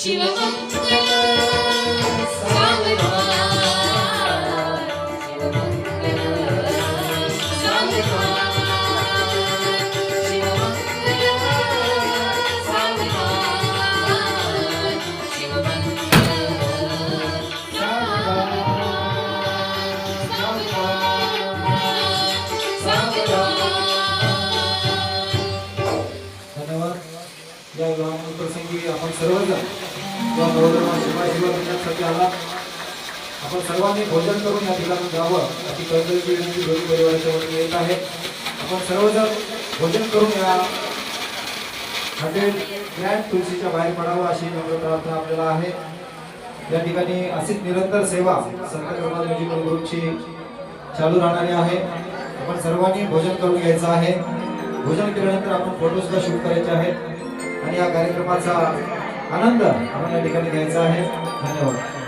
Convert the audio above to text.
शिवमंगल सावधान या विवाहाच्या प्रसंगी आपण सर्वजण या नवधर्मा शिवासाठी आला आपण सर्वांनी भोजन करून या ठिकाणी जावं अशी कळकळीची विनंती दोन्ही परिवाराच्या वतीने येत आहे। आपण सर्वजण भोजन करून या हॉटेल ग्रँड तुळशीच्या बाहेर पडावं अशी नम्र प्रार्थना आपल्याला आहे। या ठिकाणी अशीच निरंतर सेवा संत कर्मल म्युझिकल ग्रुपची चालू राहणारी आहे। आपण सर्वांनी भोजन करून घ्यायचं आहे। भोजन केल्यानंतर आपण फोटो सुद्धा शूट करायचे आहेत आणि या कार्यक्रमाचा आनंद आपण या ठिकाणी घ्यायचा आहे। धन्यवाद।